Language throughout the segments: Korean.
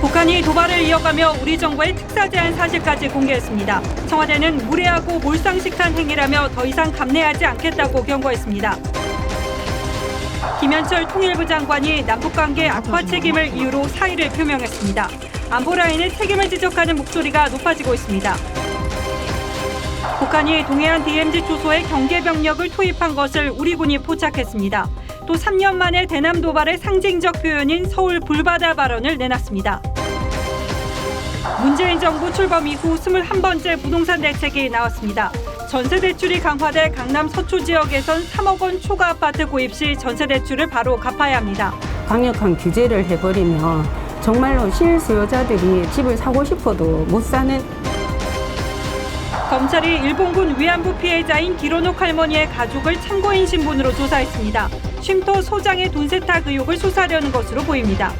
북한이 도발을 이어가며 우리 정부의 특사 제안 사실까지 공개했습니다. 청와대는 무례하고 몰상식한 행위라며 더 이상 감내하지 않겠다고 경고했습니다. 김현철 통일부 장관이 남북관계 악화 책임을 이유로 사의를 표명했습니다. 안보라인의 책임을 지적하는 목소리가 높아지고 있습니다. 북한이 동해안 DMZ 초소에 경계병력을 투입한 것을 우리 군이 포착했습니다. 또 3년 만에 대남 도발의 상징적 표현인 서울 불바다 발언을 내놨습니다. 문재인 정부 출범 이후 21번째 부동산 대책이 나왔습니다. 전세 대출이 강화돼 강남 서초 지역에선 3억 원 초과 아파트 구입 시 전세 대출을 바로 갚아야 합니다. 강력한 규제를 해버리면 정말로 실수요자들이 집을 사고 싶어도 못 사는. 검찰이 일본군 위안부 피해자인 기로녹 할머니의 가족을 참고인 신분으로 조사했습니다. 쉼터 소장의 돈 세탁 의혹을 수사하려는 것으로 보입니다.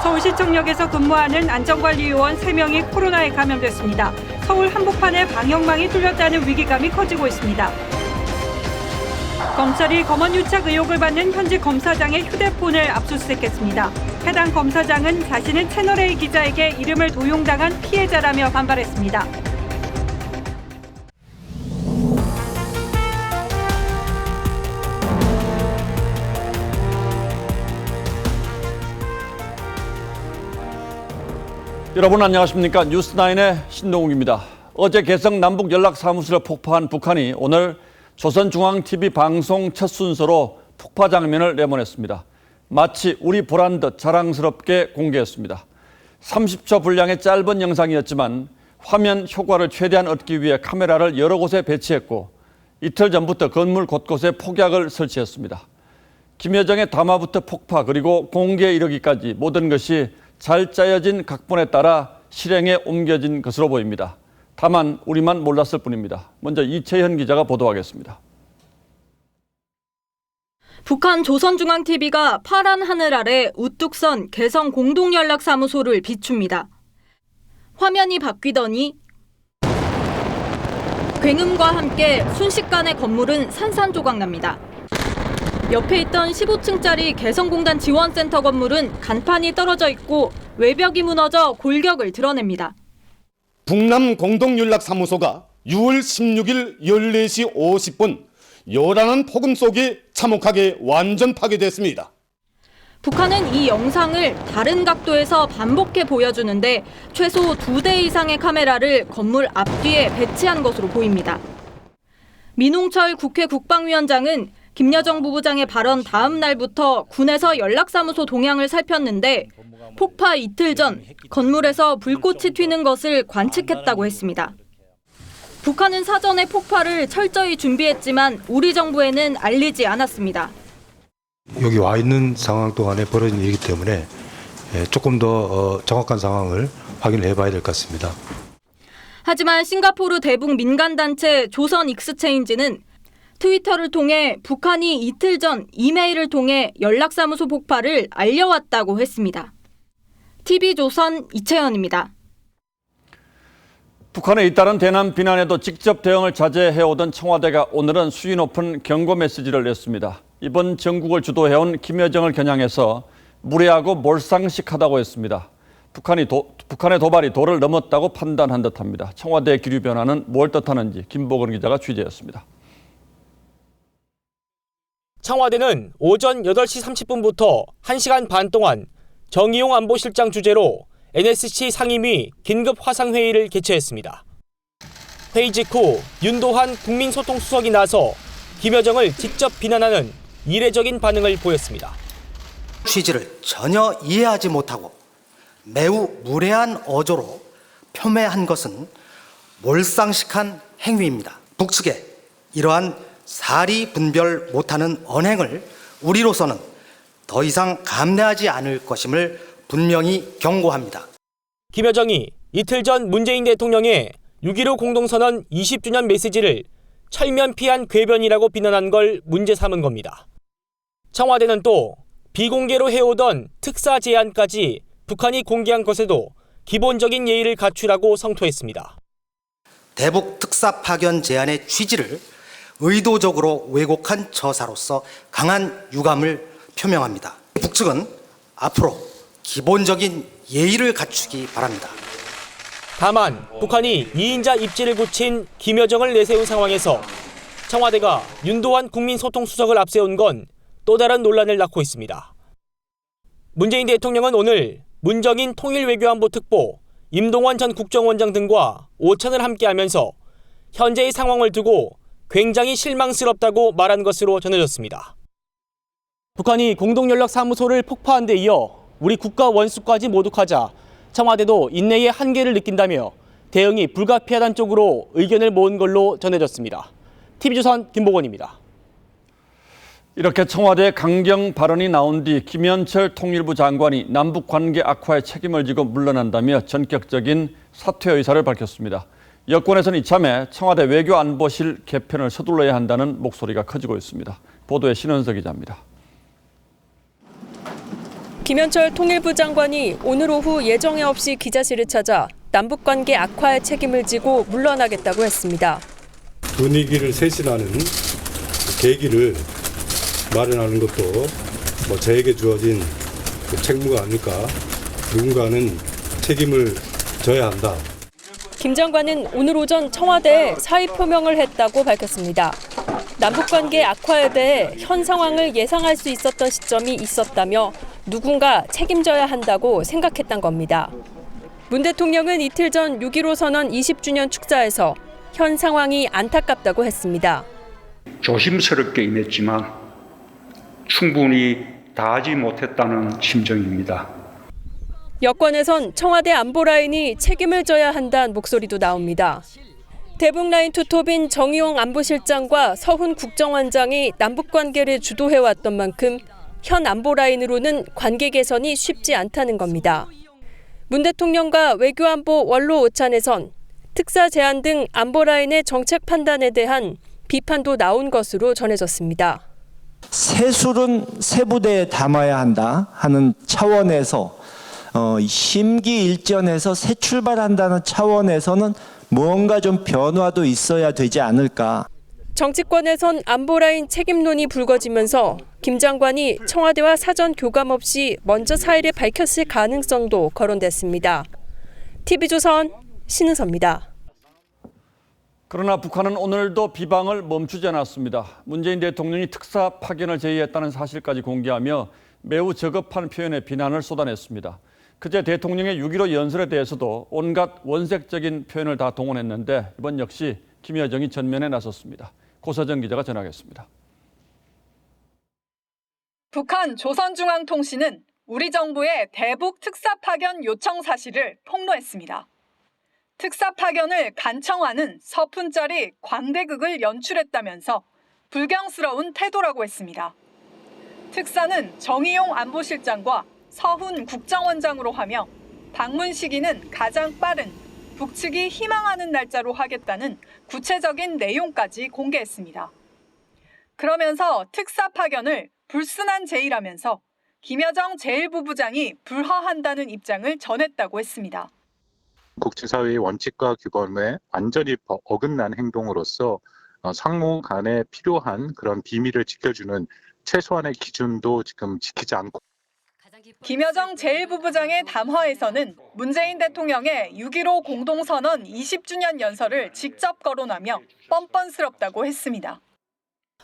서울시청역에서 근무하는 안전관리요원 3명이 코로나에 감염됐습니다. 서울 한복판에 방역망이 뚫렸다는 위기감이 커지고 있습니다. 검찰이 검언유착 의혹을 받는 현직 검사장의 휴대폰을 압수수색했습니다. 해당 검사장은 자신은 채널A 기자에게 이름을 도용당한 피해자라며 반발했습니다. 여러분 안녕하십니까? 뉴스9의 신동욱입니다. 어제 개성 남북연락사무소를 폭파한 북한이 오늘 조선중앙TV 방송 첫 순서로 폭파 장면을 내보냈습니다. 마치 우리 보란 듯 자랑스럽게 공개했습니다. 30초 분량의 짧은 영상이었지만 화면 효과를 최대한 얻기 위해 카메라를 여러 곳에 배치했고 이틀 전부터 건물 곳곳에 폭약을 설치했습니다. 김여정의 담화부터 폭파 그리고 공개에 이르기까지 모든 것이 잘 짜여진 각본에 따라 실행에 옮겨진 것으로 보입니다. 다만 우리만 몰랐을 뿐입니다. 먼저 이채현 기자가 보도하겠습니다. 북한 조선중앙TV가 파란 하늘 아래 우뚝 선 개성 공동연락사무소를 비춥니다. 화면이 바뀌더니 굉음과 함께 순식간에 건물은 산산조각납니다. 옆에 있던 15층짜리 개성공단 지원센터 건물은 간판이 떨어져 있고 외벽이 무너져 골격을 드러냅니다. 북남 공동연락사무소가 6월 16일 14시 50분 요란한 폭음 속에 참혹하게 완전 파괴됐습니다. 북한은 이 영상을 다른 각도에서 반복해 보여주는데 최소 2대 이상의 카메라를 건물 앞뒤에 배치한 것으로 보입니다. 민홍철 국회 국방위원장은 김여정 부부장의 발언 다음 날부터 군에서 연락사무소 동향을 살폈는데 폭파 이틀 전 건물에서 불꽃이 튀는 것을 관측했다고 했습니다. 북한은 사전에 폭파를 철저히 준비했지만 우리 정부에는 알리지 않았습니다. 여기 와 있는 상황 동안에 벌어진 일이기 때문에 조금 더 정확한 상황을 확인해 봐야 될 것 같습니다. 하지만 싱가포르 대북 민간단체 조선 익스체인지는 트위터를 통해 북한이 이틀 전 이메일을 통해 연락사무소 폭파를 알려왔다고 했습니다. TV조선 이채연입니다. 북한의 잇따른 대남 비난에도 직접 대응을 자제해오던 청와대가 오늘은 수위 높은 경고 메시지를 냈습니다. 이번 정국을 주도해온 김여정을 겨냥해서 무례하고 몰상식하다고 했습니다. 북한의 도발이 도를 넘었다고 판단한 듯합니다. 청와대의 기류 변화는 뭘 뜻하는지 김보건 기자가 취재했습니다. 청와대는 오전 8시 30분부터 1시간 반 동안 정의용 안보실장 주재로 NSC 상임위 긴급 화상회의를 개최했습니다. 회의 직후 윤도한 국민소통수석이 나서 김여정을 직접 비난하는 이례적인 반응을 보였습니다. 취지를 전혀 이해하지 못하고 매우 무례한 어조로 폄훼한 것은 몰상식한 행위입니다. 북측에 이러한 사리 분별 못하는 언행을 우리로서는 더 이상 감내하지 않을 것임을 분명히 경고합니다. 김여정이 이틀 전 문재인 대통령의 6.15 공동선언 20주년 메시지를 철면피한 궤변이라고 비난한 걸 문제 삼은 겁니다. 청와대는 또 비공개로 해오던 특사 제안까지 북한이 공개한 것에도 기본적인 예의를 갖추라고 성토했습니다. 대북 특사 파견 제안의 취지를 의도적으로 왜곡한 처사로서 강한 유감을 표명합니다. 북측은 앞으로 기본적인 예의를 갖추기 바랍니다. 다만 북한이 2인자 입지를 굳힌 김여정을 내세운 상황에서 청와대가 윤도환 국민소통수석을 앞세운 건 또 다른 논란을 낳고 있습니다. 문재인 대통령은 오늘 문정인 통일외교안보 특보, 임동원 전 국정원장 등과 오찬을 함께하면서 현재의 상황을 두고 굉장히 실망스럽다고 말한 것으로 전해졌습니다. 북한이 공동연락사무소를 폭파한 데 이어 우리 국가 원수까지 모독하자 청와대도 인내의 한계를 느낀다며 대응이 불가피하다는 쪽으로 의견을 모은 걸로 전해졌습니다. TV조선 김보건입니다. 이렇게 청와대 강경 발언이 나온 뒤 김현철 통일부 장관이 남북 관계 악화에 책임을 지고 물러난다며 전격적인 사퇴 의사를 밝혔습니다. 여권에서는 이참에 청와대 외교안보실 개편을 서둘러야 한다는 목소리가 커지고 있습니다. 보도에 신은석 기자입니다. 김현철 통일부 장관이 오늘 오후 예정에 없이 기자실을 찾아 남북관계 악화에 책임을 지고 물러나겠다고 했습니다. 분위기를 쇄신하는 계기를 마련하는 것도 저에게 주어진 책무가 아닐까. 누군가는 책임을 져야 한다. 김 장관은 오늘 오전 청와대에 사의 표명을 했다고 밝혔습니다. 남북관계 악화에 대해 현 상황을 예상할 수 있었던 시점이 있었다며 누군가 책임져야 한다고 생각했던 겁니다. 문 대통령은 이틀 전 6.15 선언 20주년 축사에서 현 상황이 안타깝다고 했습니다. 조심스럽게 임했지만 충분히 다하지 못했다는 심정입니다. 여권에선 청와대 안보라인이 책임을 져야 한다는 목소리도 나옵니다. 대북라인 투톱인 정의용 안보실장과 서훈 국정원장이 남북관계를 주도해왔던 만큼 현 안보라인으로는 관계 개선이 쉽지 않다는 겁니다. 문 대통령과 외교안보 원로 오찬에선 특사 제안 등 안보라인의 정책 판단에 대한 비판도 나온 것으로 전해졌습니다. 세술은 세부대에 담아야 한다 하는 차원에서 심기일전에서 새 출발한다는 차원에서는 무언가 좀 변화도 있어야 되지 않을까. 정치권에선 안보라인 책임론이 불거지면서 김 장관이 청와대와 사전 교감 없이 먼저 사의를 밝혔을 가능성도 거론됐습니다. TV조선 신은서입니다. 그러나 북한은 오늘도 비방을 멈추지 않았습니다. 문재인 대통령이 특사 파견을 제의했다는 사실까지 공개하며 매우 저급한 표현의 비난을 쏟아냈습니다. 그제 대통령의 6.15 연설에 대해서도 온갖 원색적인 표현을 다 동원했는데 이번 역시 김여정이 전면에 나섰습니다. 고서정 기자가 전하겠습니다. 북한 조선중앙통신은 우리 정부의 대북 특사 파견 요청 사실을 폭로했습니다. 특사 파견을 간청하는 서푼짜리 광대극을 연출했다면서 불경스러운 태도라고 했습니다. 특사는 정의용 안보실장과 서훈 국정원장으로 하며 방문 시기는 가장 빠른 북측이 희망하는 날짜로 하겠다는 구체적인 내용까지 공개했습니다. 그러면서 특사 파견을 불순한 제의라면서 김여정 제1부부장이 불허한다는 입장을 전했다고 했습니다. 국제사회의 원칙과 규범에 완전히 어긋난 행동으로서 상무 간에 필요한 그런 비밀을 지켜주는 최소한의 기준도 지금 지키지 않고. 김여정 제1부부장의 담화에서는 문재인 대통령의 6.15 공동선언 20주년 연설을 직접 거론하며 뻔뻔스럽다고 했습니다.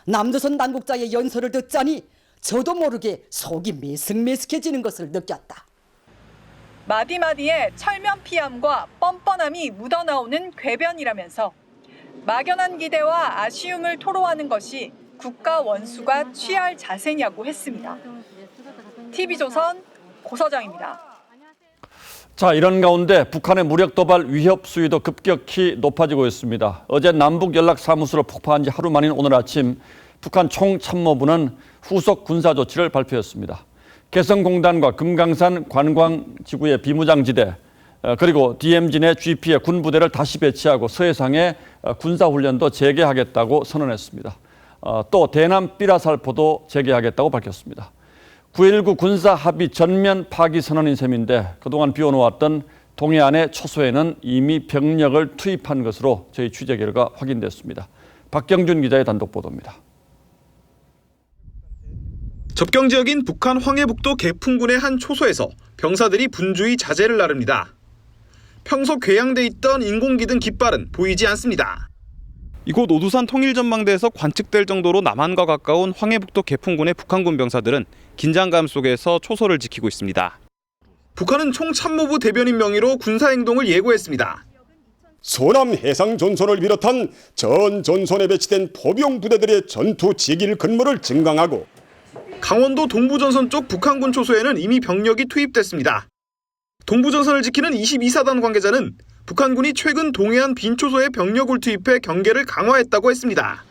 남조선 당국자의 연설을 듣자니 저도 모르게 속이 메슥메슥해지는 것을 느꼈다. 마디마디에 철면피함과 뻔뻔함이 묻어나오는 궤변이라면서 막연한 기대와 아쉬움을 토로하는 것이 국가 원수가 취할 자세냐고 했습니다. TV조선 고서정입니다. 자, 이런 가운데 북한의 무력 도발 위협 수위도 급격히 높아지고 있습니다. 어제 남북연락사무소를 폭파한 지 하루 만인 오늘 아침 북한 총참모부는 후속 군사 조치를 발표했습니다. 개성공단과 금강산 관광지구의 비무장지대 그리고 DMZ 내 GP의 군부대를 다시 배치하고 서해상에 군사훈련도 재개하겠다고 선언했습니다. 또 대남 삐라살포도 재개하겠다고 밝혔습니다. 9.19 군사합의 전면 파기 선언인 셈인데 그동안 비워놓았던 동해안의 초소에는 이미 병력을 투입한 것으로 저희 취재 결과 확인됐습니다. 박경준 기자의 단독 보도입니다. 접경 지역인 북한 황해북도 개풍군의 한 초소에서 병사들이 분주히 자재를 나릅니다. 평소 괴양돼 있던 인공기 등 깃발은 보이지 않습니다. 이곳 오두산 통일전망대에서 관측될 정도로 남한과 가까운 황해북도 개풍군의 북한군 병사들은 긴장감 속에서 초소를 지키고 있습니다. 북한은 총참모부 대변인 명의로 군사행동을 예고했습니다. 서남 해상전선을 비롯한 전 전선에 배치된 포병 부대들의 전투 지길 근무를 증강하고 강원도 동부전선 쪽 북한군 초소에는 이미 병력이 투입됐습니다. 동부전선을 지키는 22사단 관계자는 북한군이 최근 동해안 빈초소에 병력을 투입해 경계를 강화했다고 했습니다.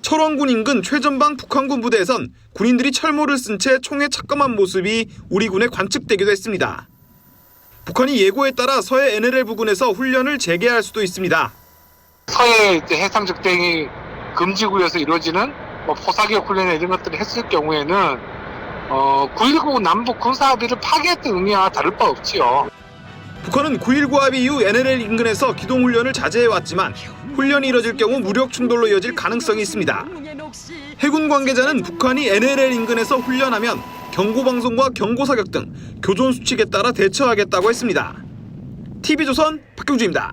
철원군 인근 최전방 북한군 부대에선 군인들이 철모를 쓴 채 총에 착검한 모습이 우리 군에 관측되기도 했습니다. 북한이 예고에 따라 서해 NLL 부근에서 훈련을 재개할 수도 있습니다. 서해 해상 적대행위 금지구에서 이루어지는 포사격 훈련 이런 것들을 했을 경우에는 9.19 남북 군사합의를 파기했던 의미와 다를 바 없지요. 북한은 9.19 합의 이후 NLL 인근에서 기동훈련을 자제해왔지만 훈련이 이뤄질 경우 무력 충돌로 이어질 가능성이 있습니다. 해군 관계자는 북한이 NLL 인근에서 훈련하면 경고방송과 경고사격 등 교전 수칙에 따라 대처하겠다고 했습니다. TV조선 박경주입니다.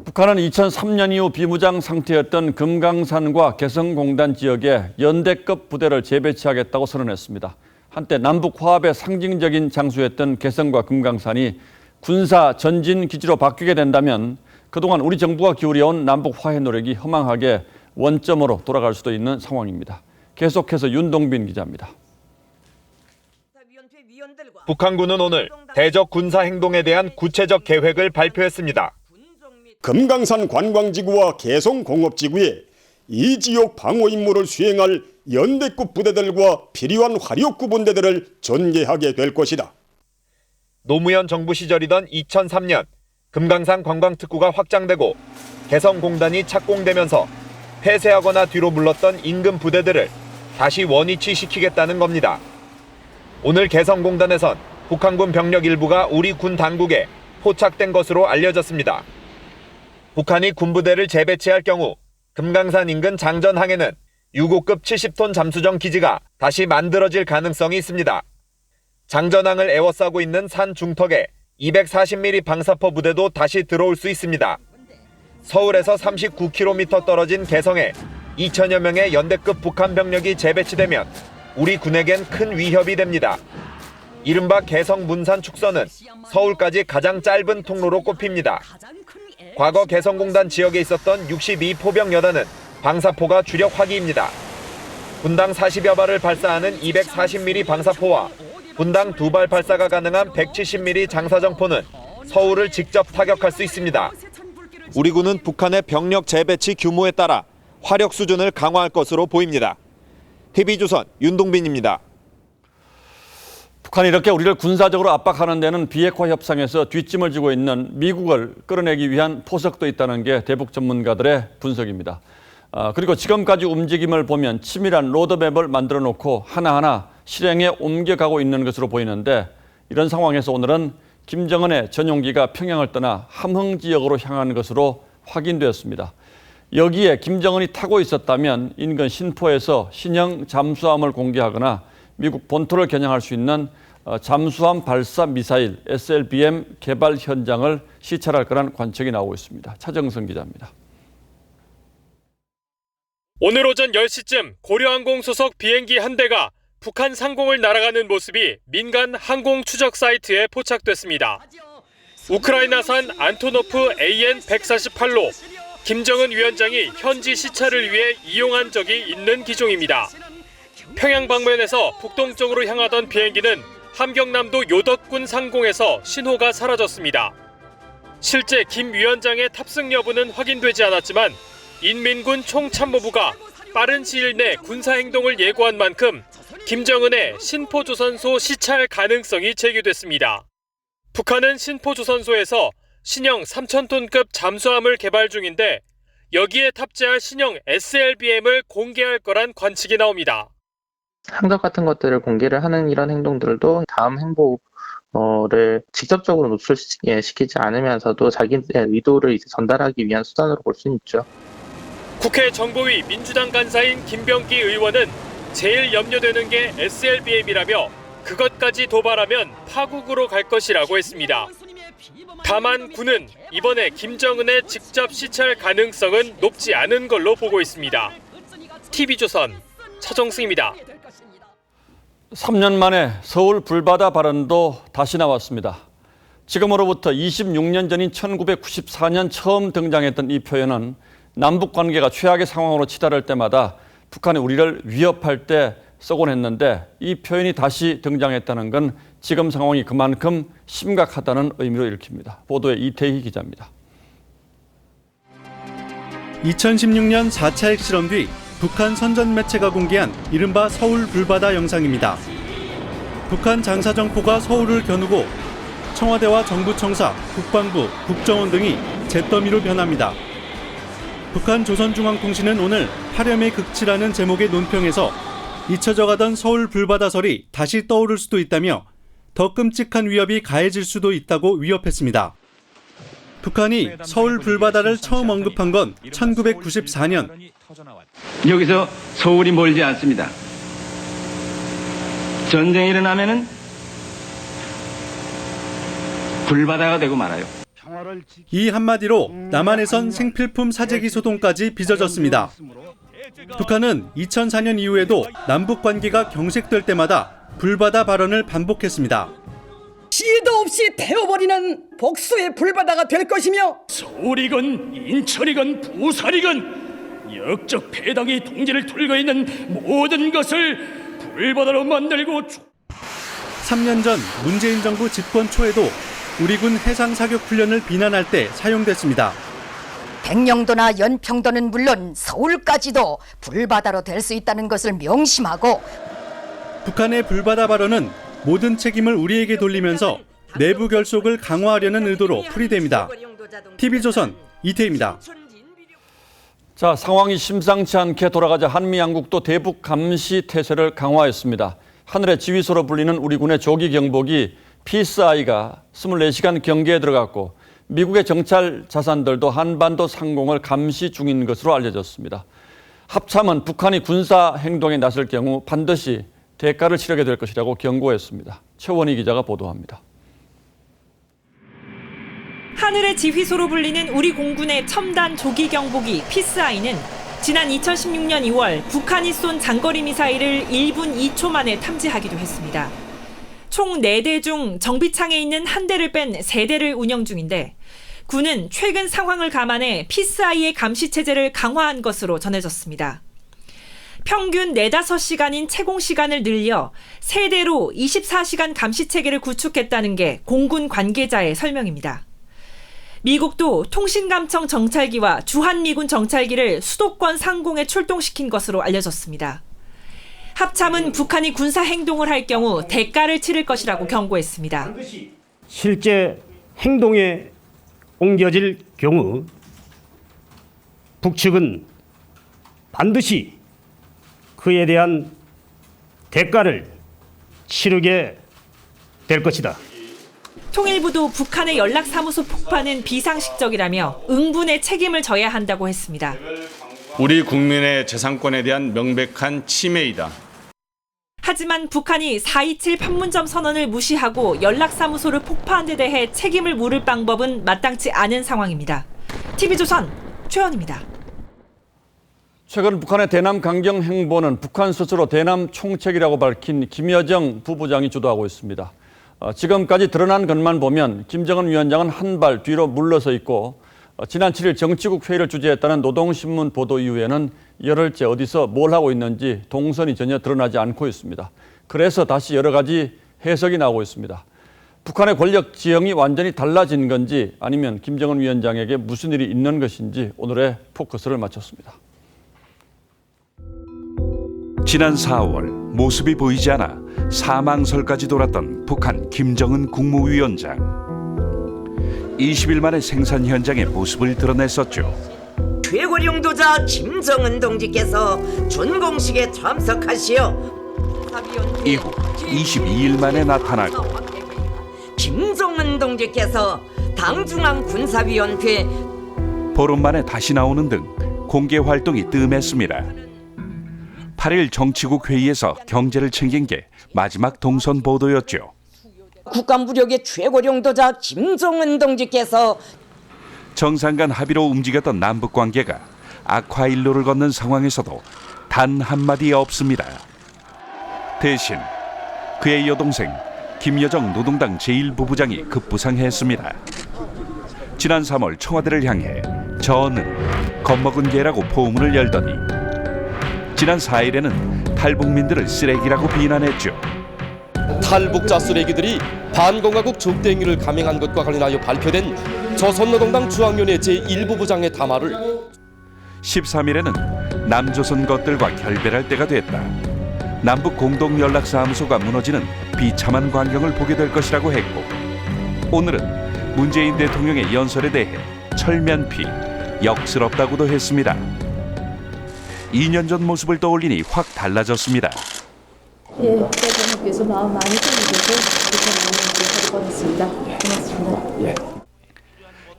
북한은 2003년 이후 비무장 상태였던 금강산과 개성공단 지역에 연대급 부대를 재배치하겠다고 선언했습니다. 한때 남북 화합의 상징적인 장소였던 개성과 금강산이 군사 전진 기지로 바뀌게 된다면 그동안 우리 정부가 기울여온 남북 화해 노력이 허망하게 원점으로 돌아갈 수도 있는 상황입니다. 계속해서 윤동빈 기자입니다. 북한군은 오늘 대적 군사 행동에 대한 구체적 계획을 발표했습니다. 금강산 관광지구와 개성공업지구에 이 지역 방어 임무를 수행할 연대급 부대들과 필요한 화력구 분대들을 전개하게 될 것이다. 노무현 정부 시절이던 2003년 금강산 관광특구가 확장되고 개성공단이 착공되면서 폐쇄하거나 뒤로 물렀던 인근 부대들을 다시 원위치시키겠다는 겁니다. 오늘 개성공단에선 북한군 병력 일부가 우리 군 당국에 포착된 것으로 알려졌습니다. 북한이 군부대를 재배치할 경우 금강산 인근 장전항에는 6호급 70톤 잠수정 기지가 다시 만들어질 가능성이 있습니다. 장전항을 에워싸고 있는 산 중턱에 240mm 방사포 부대도 다시 들어올 수 있습니다. 서울에서 39km 떨어진 개성에 2천여 명의 연대급 북한 병력이 재배치되면 우리 군에겐 큰 위협이 됩니다. 이른바 개성 문산 축선은 서울까지 가장 짧은 통로로 꼽힙니다. 과거 개성공단 지역에 있었던 62포병 여단은 방사포가 주력 화기입니다. 분당 40여 발을 발사하는 240mm 방사포와 분당 2발 발사가 가능한 170mm 장사정포는 서울을 직접 타격할 수 있습니다. 우리 군은 북한의 병력 재배치 규모에 따라 화력 수준을 강화할 것으로 보입니다. TV조선 윤동빈입니다. 북한이 이렇게 우리를 군사적으로 압박하는 데는 비핵화 협상에서 뒷짐을 지고 있는 미국을 끌어내기 위한 포석도 있다는 게 대북 전문가들의 분석입니다. 그리고 지금까지 움직임을 보면 치밀한 로드맵을 만들어 놓고 하나하나 실행에 옮겨가고 있는 것으로 보이는데 이런 상황에서 오늘은 김정은의 전용기가 평양을 떠나 함흥 지역으로 향하는 것으로 확인되었습니다. 여기에 김정은이 타고 있었다면 인근 신포에서 신형 잠수함을 공개하거나 미국 본토를 겨냥할 수 있는 잠수함 발사 미사일 SLBM 개발 현장을 시찰할 거란 관측이 나오고 있습니다. 차정선 기자입니다. 오늘 오전 10시쯤 고려항공 소속 비행기 한 대가 북한 상공을 날아가는 모습이 민간 항공 추적 사이트에 포착됐습니다. 우크라이나산 안토노프 AN-148로 김정은 위원장이 현지 시찰을 위해 이용한 적이 있는 기종입니다. 평양 방면에서 북동쪽으로 향하던 비행기는 함경남도 요덕군 상공에서 신호가 사라졌습니다. 실제 김 위원장의 탑승 여부는 확인되지 않았지만 인민군 총참모부가 빠른 시일 내 군사행동을 예고한 만큼 김정은의 신포조선소 시찰 가능성이 제기됐습니다. 북한은 신포조선소에서 신형 3,000톤급 잠수함을 개발 중인데 여기에 탑재할 신형 SLBM을 공개할 거란 관측이 나옵니다. 항적 같은 것들을 공개를 하는 이런 행동들도 다음 행보를 직접적으로 노출시키지 않으면서도 자기의 의도를 이제 전달하기 위한 수단으로 볼 수는 있죠. 국회 정보위 민주당 간사인 김병기 의원은 제일 염려되는 게 SLBM이라며 그것까지 도발하면 파국으로 갈 것이라고 했습니다. 다만 군은 이번에 김정은의 직접 시찰 가능성은 높지 않은 걸로 보고 있습니다. TV조선 차정승입니다. 3년 만에 서울 불바다 발언도 다시 나왔습니다. 지금으로부터 26년 전인 1994년 처음 등장했던 이 표현은 남북 관계가 최악의 상황으로 치달을 때마다 북한이 우리를 위협할 때 쓰곤 했는데 이 표현이 다시 등장했다는 건 지금 상황이 그만큼 심각하다는 의미로 읽힙니다. 보도에 이태희 기자입니다. 2016년 4차 핵실험 뒤 북한 선전 매체가 공개한 이른바 서울 불바다 영상입니다. 북한 장사정포가 서울을 겨누고 청와대와 정부 청사, 국방부, 국정원 등이 잿더미로 변합니다. 북한 조선중앙통신은 오늘 파렴의 극치라는 제목의 논평에서 잊혀져가던 서울 불바다설이 다시 떠오를 수도 있다며 더 끔찍한 위협이 가해질 수도 있다고 위협했습니다. 북한이 서울 불바다를 처음 언급한 건 1994년. 여기서 서울이 멀지 않습니다. 전쟁이 일어나면은 불바다가 되고 말아요. 이 한마디로 남한에선 생필품 사재기 소동까지 빚어졌습니다. 북한은 2004년 이후에도 남북 관계가 경색될 때마다 불바다 발언을 반복했습니다. 시도 없이 태워버리는 복수의 불바다가 될 것이며 서울이건 인천이건 부산이건 역적 배당이 동지를 돌고 있는 모든 것을 불바다로 만들고 3년 전 문재인 정부 집권 초에도 우리 군 해상 사격 훈련을 비난할 때 사용됐습니다. 백령도나 연평도는 물론 서울까지도 불바다로 될 수 있다는 것을 명심하고 북한의 불바다 발언은 모든 책임을 우리에게 돌리면서 내부 결속을 강화하려는 의도로 풀이됩니다. TV조선 이태희입니다. 자, 상황이 심상치 않게 돌아가자 한미 양국도 대북 감시 태세를 강화했습니다. 하늘의 지휘소로 불리는 우리 군의 조기 경보기 피스아이가 24시간 경계에 들어갔고 미국의 정찰 자산들도 한반도 상공을 감시 중인 것으로 알려졌습니다. 합참은 북한이 군사 행동에 나설 경우 반드시 대가를 치르게 될 것이라고 경고했습니다. 최원희 기자가 보도합니다. 하늘의 지휘소로 불리는 우리 공군의 첨단 조기 경보기 피스아이는 지난 2016년 2월 북한이 쏜 장거리 미사일을 1분 2초 만에 탐지하기도 했습니다. 총 4대 중 정비창에 있는 한 대를 뺀 3대를 운영 중인데 군은 최근 상황을 감안해 피스아이의 감시 체제를 강화한 것으로 전해졌습니다. 평균 4-5시간인 채공 시간을 늘려 3대로 24시간 감시 체계를 구축했다는 게 공군 관계자의 설명입니다. 미국도 통신감청 정찰기와 주한미군 정찰기를 수도권 상공에 출동시킨 것으로 알려졌습니다. 합참은 북한이 군사 행동을 할 경우 대가를 치를 것이라고 경고했습니다. 실제 행동에 옮겨질 경우 북측은 반드시 그에 대한 대가를 치르게 될 것이다. 통일부도 북한의 연락사무소 폭파는 비상식적이라며 응분의 책임을 져야 한다고 했습니다. 우리 국민의 재산권에 대한 명백한 침해이다. 하지만 북한이 4.27 판문점 선언을 무시하고 연락사무소를 폭파한 데 대해 책임을 물을 방법은 마땅치 않은 상황입니다. TV조선 최원입니다. 최근 북한의 대남 강경 행보는 북한 스스로 대남 총책이라고 밝힌 김여정 부부장이 주도하고 있습니다. 지금까지 드러난 것만 보면 김정은 위원장은 한 발 뒤로 물러서 있고 지난 7일 정치국 회의를 주재했다는 노동신문 보도 이후에는 열흘째 어디서 뭘 하고 있는지 동선이 전혀 드러나지 않고 있습니다. 그래서 다시 여러 가지 해석이 나오고 있습니다. 북한의 권력 지형이 완전히 달라진 건지 아니면 김정은 위원장에게 무슨 일이 있는 것인지 오늘의 포커스를 맞췄습니다. 지난 4월 모습이 보이지 않아 사망설까지 돌았던 북한 김정은 국무위원장. 20일 만에 생산 현장의 모습을 드러냈었죠. 최고 영도자 김정은 동지께서 준공식에 참석하시어 이후 22일 만에 나타나고 김정은 동지께서 당중앙 군사위원회 보름 만에 다시 나오는 등 공개 활동이 뜸했습니다. 8일 정치국 회의에서 경제를 챙긴 게 마지막 동선 보도였죠. 국가무력의 최고령도자 김정은 동지께서 정상 간 합의로 움직였던 남북 관계가 악화일로를 걷는 상황에서도 단 한마디 없습니다. 대신 그의 여동생 김여정 노동당 제1부부장이 급부상했습니다. 지난 3월 청와대를 향해 저는 겁먹은 개라고 포문을 열더니 지난 4일에는 탈북민들을 쓰레기라고 비난했죠. 탈북자 쓰레기들이 반공화국 적대행위를 감행한 것과 관련하여 발표된 조선노동당 중앙위원회 제1부부장의 담화를 13일에는 남조선 것들과 결별할 때가 됐다. 남북 공동연락사무소가 무너지는 비참한 광경을 보게 될 것이라고 했고, 오늘은 문재인 대통령의 연설에 대해 철면피, 역스럽다고도 했습니다. 2년 전 모습을 떠올리니 확 달라졌습니다. 예, 대통령께서 마음 많이 챙기셔서 이렇게 뻔했습니다. 고맙습니다.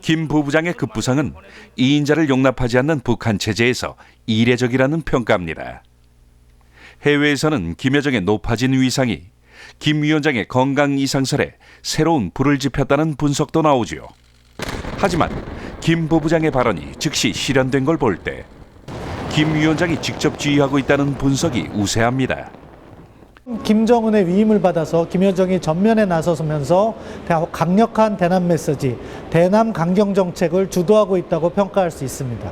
김 부부장의 급부상은 2인자를 용납하지 않는 북한 체제에서 이례적이라는 평가입니다. 해외에서는 김여정의 높아진 위상이 김 위원장의 건강 이상설에 새로운 불을 지폈다는 분석도 나오지요. 하지만 김 부부장의 발언이 즉시 실현된 걸 볼 때 김 위원장이 직접 지휘하고 있다는 분석이 우세합니다. 김정은의 위임을 받아서 김여정이 전면에 나서면서 강력한 대남 메시지, 대남 강경 정책을 주도하고 있다고 평가할 수 있습니다.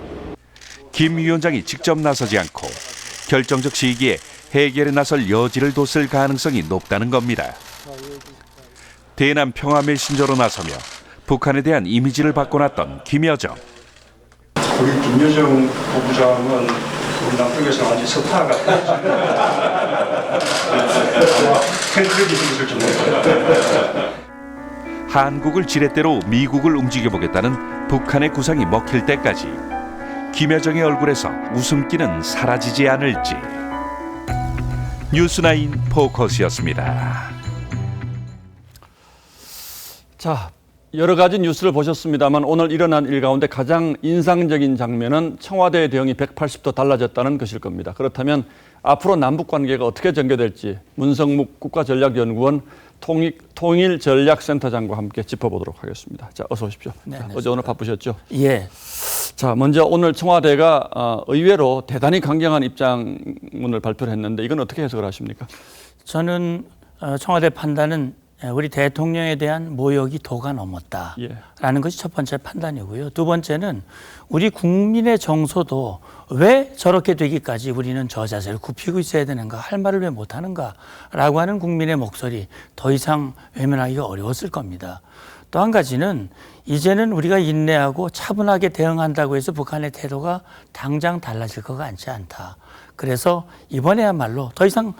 김 위원장이 직접 나서지 않고 결정적 시기에 해결에 나설 여지를 뒀을 가능성이 높다는 겁니다. 대남 평화 메신저로 나서며 북한에 대한 이미지를 바꿔놨던 김여정. 우리 김여정 부부장은 우리 남쪽에서 완전 스타 같아요. 팬클럽이 있을 줄 몰라요. 한국을 지렛대로 미국을 움직여보겠다는 북한의 구상이 먹힐 때까지 김여정의 얼굴에서 웃음기는 사라지지 않을지. 뉴스나인 포커스였습니다. 자, 여러 가지 뉴스를 보셨습니다만 오늘 일어난 일 가운데 가장 인상적인 장면은 청와대의 대응이 180도 달라졌다는 것일 겁니다. 그렇다면 앞으로 남북 관계가 어떻게 전개될지 문성묵 국가전략연구원 통일전략센터장과 함께 짚어보도록 하겠습니다. 자, 어서 오십시오. 네, 자, 어제 오늘 바쁘셨죠? 예. 자, 먼저 오늘 청와대가 의외로 대단히 강경한 입장문을 발표를 했는데 이건 어떻게 해석을 하십니까? 저는 청와대 판단은 우리 대통령에 대한 모욕이 도가 넘었다라는 것이 첫 번째 판단이고요. 두 번째는 우리 국민의 정서도 왜 저렇게 되기까지 우리는 저 자세를 굽히고 있어야 되는가, 할 말을 왜 못하는가라고 하는 국민의 목소리 더 이상 외면하기가 어려웠을 겁니다. 또 한 가지는 이제는 우리가 인내하고 차분하게 대응한다고 해서 북한의 태도가 당장 달라질 것 같지 않다. 그래서 이번에야말로 더 이상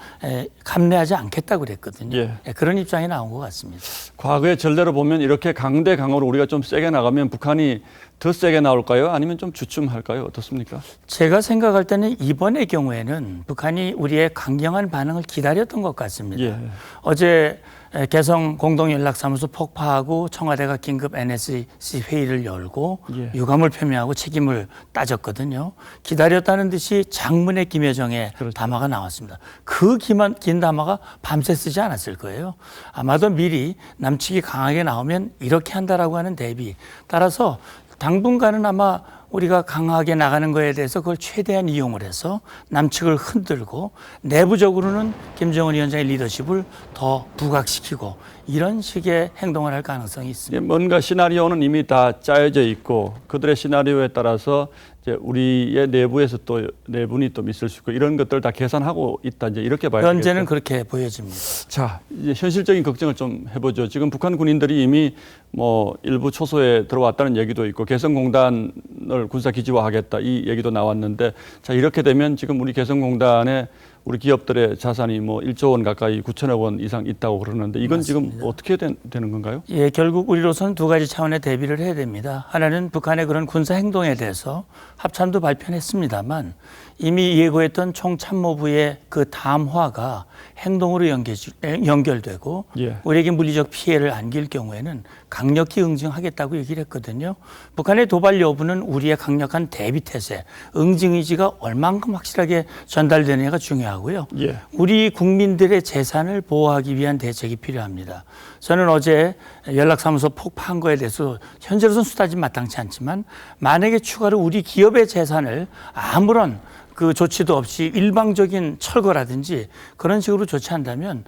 감내하지 않겠다고 그랬거든요. 예. 그런 입장이 나온 것 같습니다. 과거의 전례로 보면 이렇게 강대강으로 우리가 좀 세게 나가면 북한이 더 세게 나올까요? 아니면 좀 주춤할까요? 어떻습니까? 제가 생각할 때는 이번의 경우에는 북한이 우리의 강경한 반응을 기다렸던 것 같습니다. 예. 어제 개성 공동연락사무소 폭파하고 청와대가 긴급 NSC 회의를 열고 유감을 표명하고 책임을 따졌거든요. 기다렸다는 듯이 장문의 김여정의 담화가 나왔습니다. 그 긴 담화가 밤새 쓰지 않았을 거예요. 아마도 미리 남측이 강하게 나오면 이렇게 한다라고 하는 대비. 따라서 당분간은 아마 우리가 강하게 나가는 거에 대해서 그걸 최대한 이용을 해서 남측을 흔들고 내부적으로는 김정은 위원장의 리더십을 더 부각시키고 이런 식의 행동을 할 가능성이 있습니다. 뭔가 시나리오는 이미 다 짜여져 있고 그들의 시나리오에 따라서 이제 우리의 내부에서 또 내분이 또 있을 수 있고 이런 것들 다 계산하고 있다 이제 이렇게 봐야 되겠죠. 현재는 그렇게 보여집니다. 자, 이제 현실적인 걱정을 좀 해보죠. 지금 북한 군인들이 이미 뭐 일부 초소에 들어왔다는 얘기도 있고 개성공단을 군사 기지화하겠다 이 얘기도 나왔는데 자 이렇게 되면 지금 우리 개성공단의 우리 기업들의 자산이 뭐 1조 원 가까이 9천억 원 이상 있다고 그러는데 이건 맞습니다. 지금 어떻게 되는 건가요? 예, 결국 우리로서는 두 가지 차원의 대비를 해야 됩니다. 하나는 북한의 그런 군사 행동에 대해서 합참도 발표했습니다만 이미 예고했던 총참모부의 그 담화가 행동으로 연결되고 예. 우리에게 물리적 피해를 안길 경우에는 강력히 응징하겠다고 얘기를 했거든요. 북한의 도발 여부는 우리의 강력한 대비태세, 응징 의지가 얼만큼 확실하게 전달되느냐가 중요하고요. 예. 우리 국민들의 재산을 보호하기 위한 대책이 필요합니다. 저는 어제 연락사무소 폭파한 거에 대해서 현재로서는 수다지 마땅치 않지만 만약에 추가로 우리 기업의 재산을 아무런 그 조치도 없이 일방적인 철거라든지 그런 식으로 조치한다면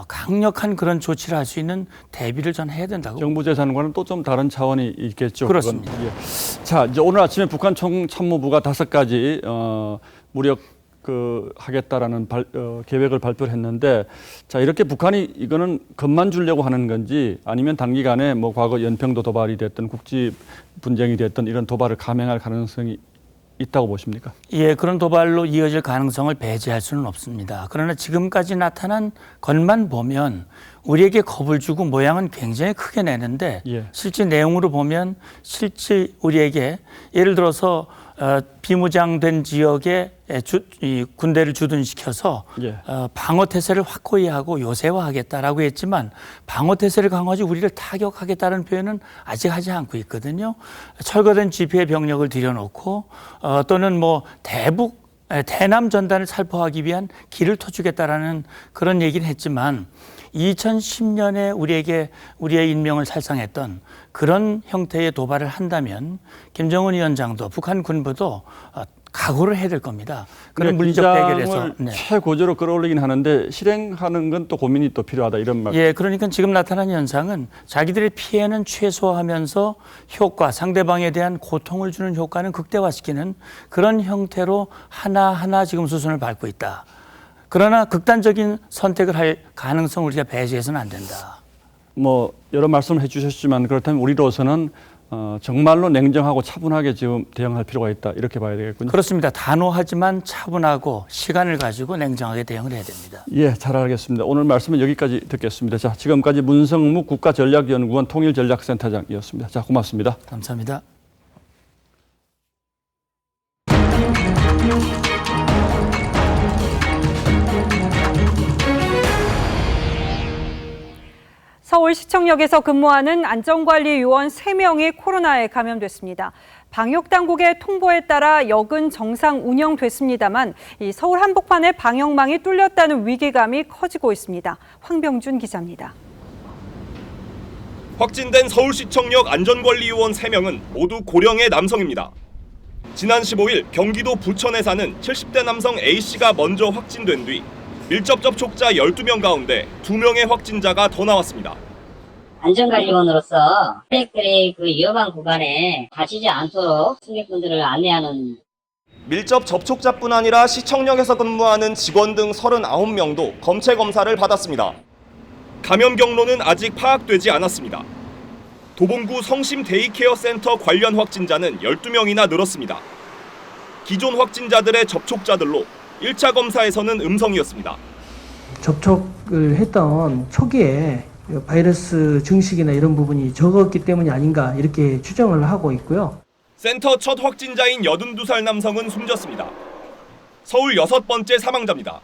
강력한 그런 조치를 할 수 있는 대비를 전 해야 된다고. 정부 재산과는 또 좀 다른 차원이 있겠죠. 그렇습니다. 예. 자, 이제 오늘 아침에 북한 총참모부가 5가지 무력 하겠다라는 계획을 발표를 했는데, 자, 이렇게 북한이 이거는 겁만 주려고 하는 건지 아니면 단기간에 뭐 과거 연평도 도발이 됐던 국지 분쟁이 됐던 이런 도발을 감행할 가능성이 있다고 보십니까? 예, 그런 도발로 이어질 가능성을 배제할 수는 없습니다. 그러나 지금까지 나타난 것만 보면 우리에게 겁을 주고 모양은 굉장히 크게 내는데 예. 실제 내용으로 보면 실제 우리에게 예를 들어서 비무장된 지역에 이 군대를 주둔시켜서 예. 방어태세를 확고히 하고 요새화하겠다라고 했지만 방어태세를 강화하지 우리를 타격하겠다는 표현은 아직 하지 않고 있거든요. 철거된 GP의 병력을 들여놓고 또는 뭐 대남 전단을 살포하기 위한 길을 터주겠다라는 그런 얘기를 했지만 2010년에 우리의 인명을 살상했던 그런 형태의 도발을 한다면 김정은 위원장도 북한 군부도 각오를 해야 될 겁니다. 그런 물리적 대결에서 최고조로 끌어올리긴 하는데 실행하는 건 또 고민이 또 필요하다 이런 말. 예, 그러니까 지금 나타난 현상은 자기들의 피해는 최소화하면서 효과, 상대방에 대한 고통을 주는 효과는 극대화시키는 그런 형태로 하나하나 지금 수순을 밟고 있다. 그러나 극단적인 선택을 할 가능성을 우리가 배제해서는 안 된다. 뭐 여러 말씀을 해주셨지만 그렇다면 우리로서는 정말로 냉정하고 차분하게 지금 대응할 필요가 있다 이렇게 봐야 되겠군요. 그렇습니다. 단호하지만 차분하고 시간을 가지고 냉정하게 대응을 해야 됩니다. 예, 잘 알겠습니다. 오늘 말씀은 여기까지 듣겠습니다. 자, 지금까지 문성무 국가전략연구원 통일전략센터장이었습니다. 자, 고맙습니다. 감사합니다. 서울시청역에서 근무하는 안전관리요원 3명이 코로나에 감염됐습니다. 방역당국의 통보에 따라 역은 정상 운영됐습니다만 이 서울 한복판의 방역망이 뚫렸다는 위기감이 커지고 있습니다. 황병준 기자입니다. 확진된 서울시청역 안전관리요원 3명은 모두 고령의 남성입니다. 지난 15일 경기도 부천에 사는 70대 남성 A씨가 먼저 확진된 뒤 밀접 접촉자 12명 가운데 2명의 확진자가 더 나왔습니다. 안전관리원으로서 승객들의 그 위험한 구간에 다치지 않도록 승객분들을 안내하는. 밀접 접촉자뿐 아니라 시청역에서 근무하는 직원 등 39명도 검체 검사를 받았습니다. 감염 경로는 아직 파악되지 않았습니다. 도봉구 성심 데이케어 센터 관련 확진자는 12명이나 늘었습니다. 기존 확진자들의 접촉자들로 1차 검사에서는 음성이었습니다. 접촉을 했던 초기에 바이러스 증식이나 이런 부분이 적었기 때문이 아닌가 이렇게 추정을 하고 있고요. 센터 첫 확진자인 82살 남성은 숨졌습니다. 서울 6번째 사망자입니다.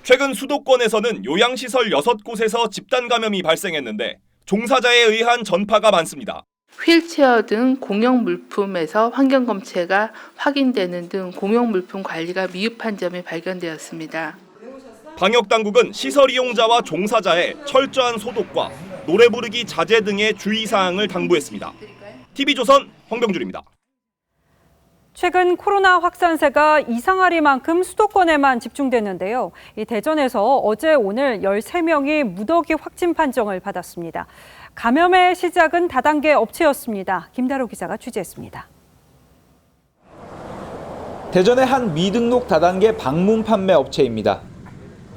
최근 수도권에서는 요양시설 6곳에서 집단 감염이 발생했는데 종사자에 의한 전파가 많습니다. 휠체어 등 공용 물품에서 환경 검체가 확인되는 등 공용 물품 관리가 미흡한 점이 발견되었습니다. 방역당국은 시설 이용자와 종사자의 철저한 소독과 노래 부르기 자제 등의 주의사항을 당부했습니다. TV조선 황병준입니다. 최근 코로나 확산세가 이상하리만큼 수도권에만 집중됐는데요. 이 대전에서 어제 오늘 13명이 무더기 확진 판정을 받았습니다. 감염의 시작은 다단계 업체였습니다. 김다로 기자가 취재했습니다. 대전의 한 미등록 다단계 방문 판매 업체입니다.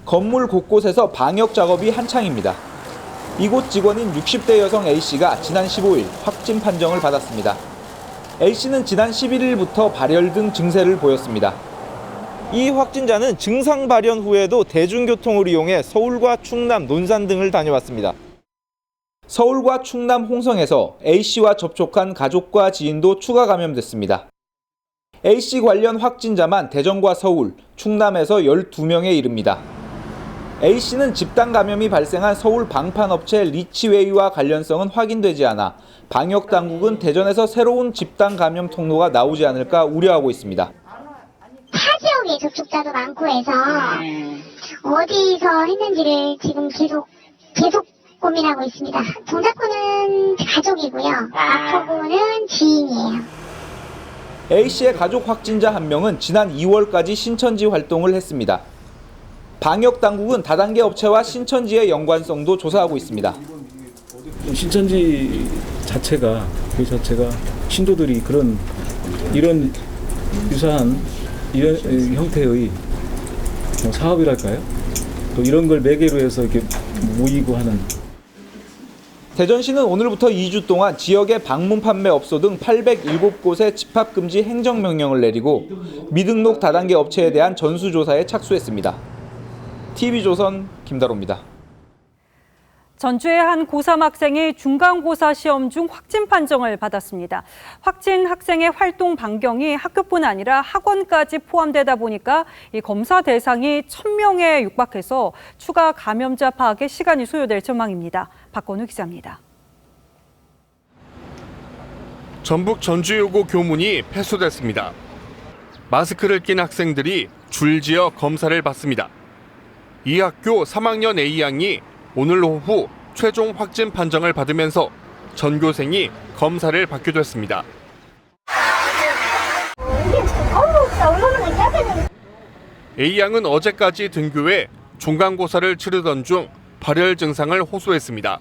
건물 곳곳에서 방역 작업이 한창입니다. 이곳 직원인 60대 여성 A씨가 지난 15일 확진 판정을 받았습니다. A씨는 지난 11일부터 발열 등 증세를 보였습니다. 이 확진자는 증상 발현 후에도 대중교통을 이용해 서울과 충남, 논산 등을 다녀왔습니다. 서울과 충남 홍성에서 A씨와 접촉한 가족과 지인도 추가 감염됐습니다. A씨 관련 확진자만 대전과 서울, 충남에서 12명에 이릅니다. A씨는 집단 감염이 발생한 서울 방판업체 리치웨이와 관련성은 확인되지 않아 방역당국은 대전에서 새로운 집단 감염 통로가 나오지 않을까 우려하고 있습니다. 타 지역에 접촉자도 많고 해서 어디서 했는지를 지금 계속 고민하고 있습니다. 동작구는 가족이고요. 마포구는 지인이에요. A씨의 가족 확진자 한 명은 지난 2월까지 신천지 활동을 했습니다. 방역당국은 다단계 업체와 신천지의 연관성도 조사하고 있습니다. 신천지 자체가 신도들이 이런 유사한 이런 형태의 사업이랄까요? 또 이런 걸 매개로 해서 이렇게 모이고 하는. 대전시는 오늘부터 2주 동안 지역의 방문 판매 업소 등 807곳에 집합금지 행정명령을 내리고 미등록 다단계 업체에 대한 전수조사에 착수했습니다. TV조선 김다로입니다. 전주의 한 고3 학생이 중간고사 시험 중 확진 판정을 받았습니다. 확진 학생의 활동 반경이 학교뿐 아니라 학원까지 포함되다 보니까 이 검사 대상이 1,000명에 육박해서 추가 감염자 파악에 시간이 소요될 전망입니다. 박건우 기자입니다. 전북 전주여고 교문이 폐쇄됐습니다. 마스크를 낀 학생들이 줄지어 검사를 받습니다. 이 학교 3학년 A양이 오늘 오후 최종 확진 판정을 받으면서 전교생이 검사를 받게 됐습니다. A양은 어제까지 등교해 중간고사를 치르던 중 발열 증상을 호소했습니다.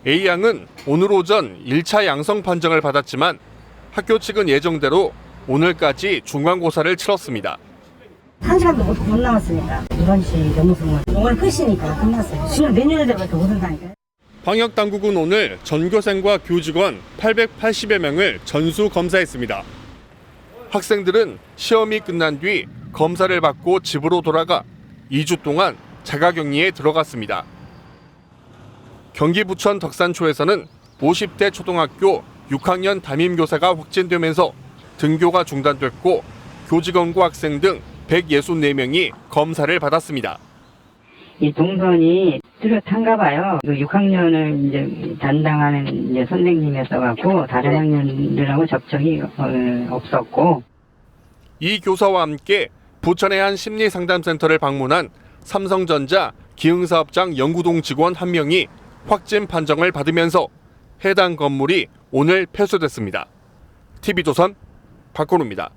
A양은 오늘 오전 1차 양성 판정을 받았지만 학교 측은 예정대로 오늘까지 중간고사를 치렀습니다. 1시간도 못 남았으니까 이번 시 너무 오늘 끝이니까 끝났어요. 시험 내년에 되면 못 한다니까요. 방역당국은 오늘 전교생과 교직원 880여 명을 전수 검사했습니다. 학생들은 시험이 끝난 뒤 검사를 받고 집으로 돌아가 2주 동안 자가격리에 들어갔습니다. 경기 부천 덕산초에서는 50대 초등학교 6학년 담임교사가 확진되면서 등교가 중단됐고 교직원과 학생 등 164명이 검사를 받았습니다. 이 동선이 뚜렷한가 봐요. 6학년을 이제 담당하는 이제 선생님이었어갖고 다른 학년들하고 접촉이 없었고. 이 교사와 함께 부천의 한 심리상담센터를 방문한 삼성전자 기흥사업장 영구동 직원 1명이 확진 판정을 받으면서 해당 건물이 오늘 폐쇄됐습니다. TV조선 박건우입니다.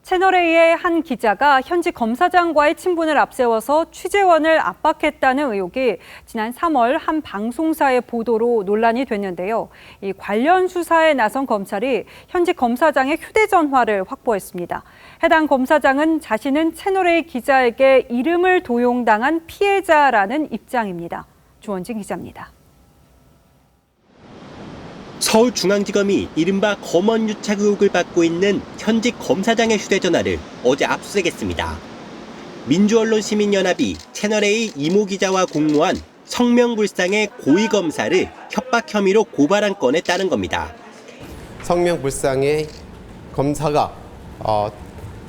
채널A의 한 기자가 현직 검사장과의 친분을 앞세워서 취재원을 압박했다는 의혹이 지난 3월 한 방송사의 보도로 논란이 됐는데요. 이 관련 수사에 나선 검찰이 현직 검사장의 휴대전화를 확보했습니다. 해당 검사장은 자신은 채널A 기자에게 이름을 도용당한 피해자라는 입장입니다. 조원진 기자입니다. 서울중앙지검이 이른바 검언 유착 의혹을 받고 있는 현직 검사장의 휴대전화를 어제 압수수색했습니다. 민주언론시민연합이 채널A 이모 기자와 공모한 성명불상의 고위검사를 협박 혐의로 고발한 건에 따른 겁니다. 성명불상의 검사가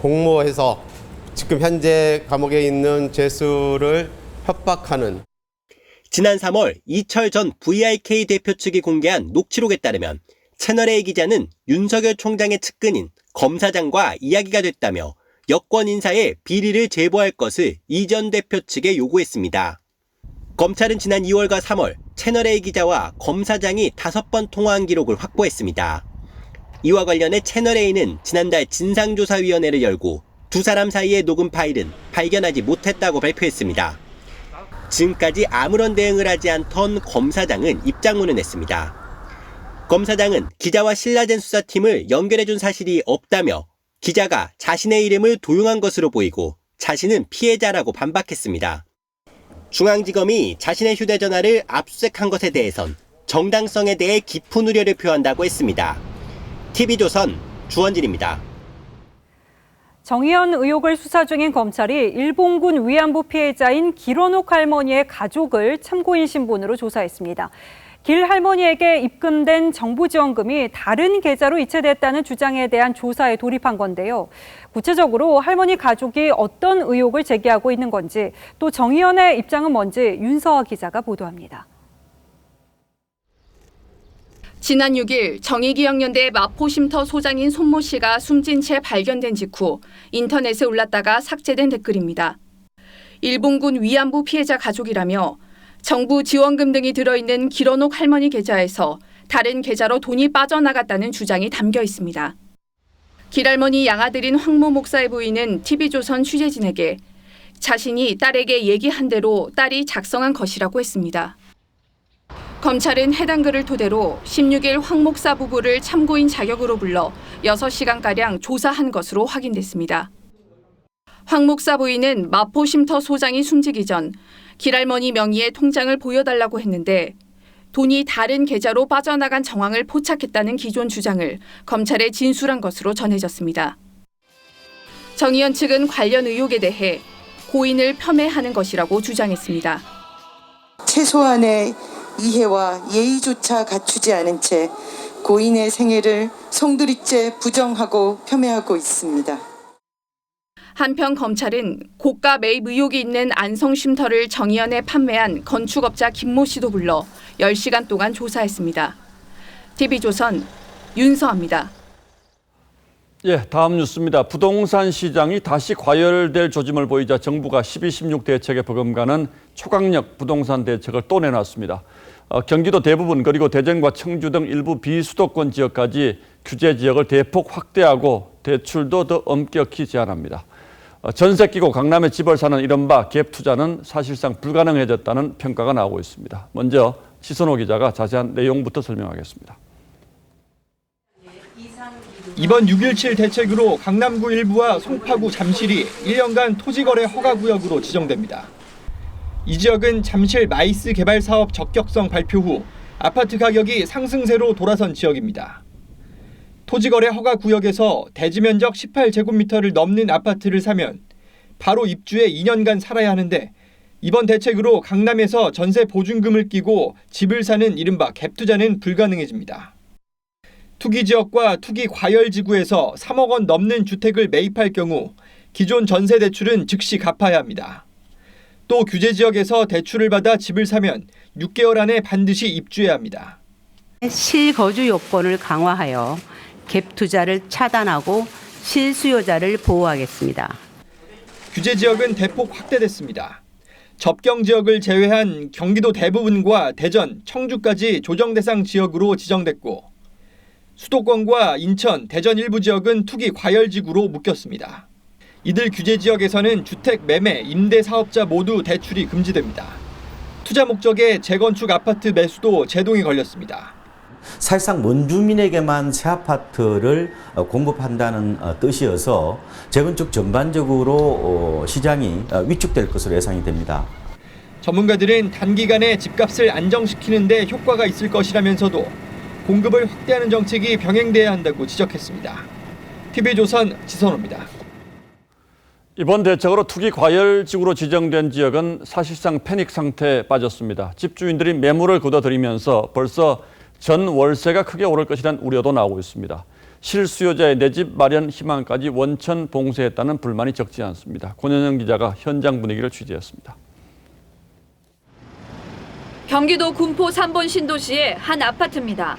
공모해서 지금 현재 감옥에 있는 죄수를 협박하는. 지난 3월 이철 전 VIK 대표 측이 공개한 녹취록에 따르면 채널A 기자는 윤석열 총장의 측근인 검사장과 이야기가 됐다며 여권 인사에 비리를 제보할 것을 이 전 대표 측에 요구했습니다. 검찰은 지난 2월과 3월 채널A 기자와 검사장이 5번 통화한 기록을 확보했습니다. 이와 관련해 채널A는 지난달 진상조사위원회를 열고 두 사람 사이의 녹음 파일은 발견하지 못했다고 발표했습니다. 지금까지 아무런 대응을 하지 않던 검사장은 입장문을 냈습니다. 검사장은 기자와 신라젠 수사팀을 연결해준 사실이 없다며 기자가 자신의 이름을 도용한 것으로 보이고 자신은 피해자라고 반박했습니다. 중앙지검이 자신의 휴대전화를 압수수색한 것에 대해선 정당성에 대해 깊은 우려를 표한다고 했습니다. TV조선 주원진입니다. 정의연 의혹을 수사 중인 검찰이 일본군 위안부 피해자인 길원옥 할머니의 가족을 참고인 신분으로 조사했습니다. 길 할머니에게 입금된 정부 지원금이 다른 계좌로 이체됐다는 주장에 대한 조사에 돌입한 건데요. 구체적으로 할머니 가족이 어떤 의혹을 제기하고 있는 건지, 또 정의연의 입장은 뭔지 윤서아 기자가 보도합니다. 지난 6일 정의기억연대 마포쉼터 소장인 손모 씨가 숨진 채 발견된 직후 인터넷에 올랐다가 삭제된 댓글입니다. 일본군 위안부 피해자 가족이라며 정부 지원금 등이 들어있는 길원옥 할머니 계좌에서 다른 계좌로 돈이 빠져나갔다는 주장이 담겨 있습니다. 길할머니 양아들인 황모 목사의 부인은 TV조선 취재진에게 자신이 딸에게 얘기한 대로 딸이 작성한 것이라고 했습니다. 검찰은 해당 글을 토대로 16일 황 목사 부부를 참고인 자격으로 불러 6시간가량 조사한 것으로 확인됐습니다. 황 목사 부인은 마포쉼터 소장이 숨지기 전 길할머니 명의의 통장을 보여달라고 했는데 돈이 다른 계좌로 빠져나간 정황을 포착했다는 기존 주장을 검찰에 진술한 것으로 전해졌습니다. 정의연 측은 관련 의혹에 대해 고인을 폄훼하는 것이라고 주장했습니다. 최소한의 이해와 예의조차 갖추지 않은 채 고인의 생애를 송두리째 부정하고 폄훼하고 있습니다. 한편 검찰은 고가 매입 의혹이 있는 안성쉼터를 정의연에 판매한 건축업자 김모 씨도 불러 10시간 동안 조사했습니다. TV조선 윤서아입니다. 다음 뉴스입니다. 부동산 시장이 다시 과열될 조짐을 보이자 정부가 12.16 대책에 버금가는 초강력 부동산 대책을 또 내놨습니다. 경기도 대부분 그리고 대전과 청주 등 일부 비수도권 지역까지 규제 지역을 대폭 확대하고 대출도 더 엄격히 제한합니다. 전세 끼고 강남에 집을 사는 이른바 갭 투자는 사실상 불가능해졌다는 평가가 나오고 있습니다. 먼저 시선호 기자가 자세한 내용부터 설명하겠습니다. 이번 6.17 대책으로 강남구 일부와 송파구 잠실이 1년간 토지거래 허가구역으로 지정됩니다. 이 지역은 잠실 마이스 개발 사업 적격성 발표 후 아파트 가격이 상승세로 돌아선 지역입니다. 토지거래 허가구역에서 대지 면적 18제곱미터를 넘는 아파트를 사면 바로 입주해 2년간 살아야 하는데 이번 대책으로 강남에서 전세 보증금을 끼고 집을 사는 이른바 갭 투자는 불가능해집니다. 투기 지역과 투기 과열 지구에서 3억 원 넘는 주택을 매입할 경우 기존 전세 대출은 즉시 갚아야 합니다. 또 규제 지역에서 대출을 받아 집을 사면 6개월 안에 반드시 입주해야 합니다. 실거주 요건을 강화하여 갭 투자를 차단하고 실수요자를 보호하겠습니다. 규제 지역은 대폭 확대됐습니다. 접경 지역을 제외한 경기도 대부분과 대전, 청주까지 조정 대상 지역으로 지정됐고 수도권과 인천, 대전 일부 지역은 투기 과열 지구로 묶였습니다. 이들 규제 지역에서는 주택 매매, 임대 사업자 모두 대출이 금지됩니다. 투자 목적의 재건축 아파트 매수도 제동이 걸렸습니다. 사실상 원주민에게만 새 아파트를 공급한다는 뜻이어서 재건축 전반적으로 시장이 위축될 것으로 예상이 됩니다. 전문가들은 단기간에 집값을 안정시키는 데 효과가 있을 것이라면서도 공급을 확대하는 정책이 병행돼야 한다고 지적했습니다. TV조선 지선호입니다. 이번 대책으로 투기 과열 지구로 지정된 지역은 사실상 패닉 상태에 빠졌습니다. 집주인들이 매물을 거둬들이면서 벌써 전 월세가 크게 오를 것이라는 우려도 나오고 있습니다. 실수요자의 내 집 마련 희망까지 원천 봉쇄했다는 불만이 적지 않습니다. 권현영 기자가 현장 분위기를 취재했습니다. 경기도 군포 3번 신도시의 한 아파트입니다.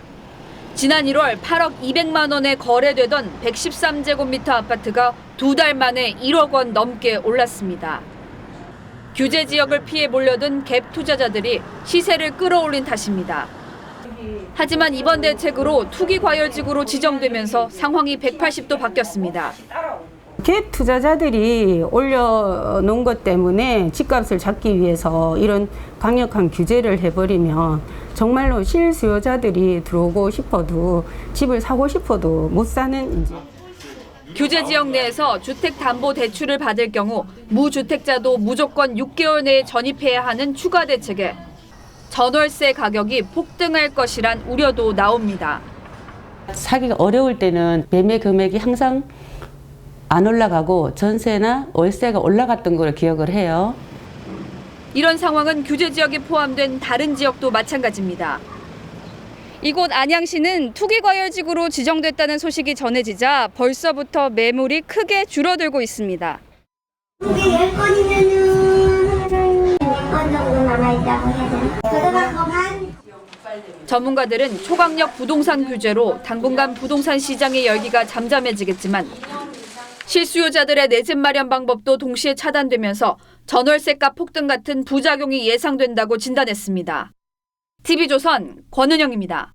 지난 1월 8억 200만 원에 거래되던 113제곱미터 아파트가 2달 만에 1억 원 넘게 올랐습니다. 규제 지역을 피해 몰려든 갭 투자자들이 시세를 끌어올린 탓입니다. 하지만 이번 대책으로 투기 과열지구로 지정되면서 상황이 180도 바뀌었습니다. 갭 투자자들이 올려놓은 것 때문에 집값을 잡기 위해서 이런 강력한 규제를 해버리면 정말로 실수요자들이 들어오고 싶어도 집을 사고 싶어도 못 사는 규제 지역 내에서 주택담보대출을 받을 경우 무주택자도 무조건 6개월 내에 전입해야 하는 추가 대책에 전월세 가격이 폭등할 것이란 우려도 나옵니다. 사기가 어려울 때는 매매 금액이 항상 안 올라가고 전세나 월세가 올라갔던 걸 기억을 해요. 이런 상황은 규제 지역에 포함된 다른 지역도 마찬가지입니다. 이곳 안양시는 투기과열지구로 지정됐다는 소식이 전해지자 벌써부터 매물이 크게 줄어들고 있습니다. 이게 10건이면은 6건 정도 남아있다고 해야 되나? 그거만 전문가들은 초강력 부동산 규제로 당분간 부동산 시장의 열기가 잠잠해지겠지만 실수요자들의 내 집 마련 방법도 동시에 차단되면서 전월세값 폭등 같은 부작용이 예상된다고 진단했습니다. TV조선 권은영입니다.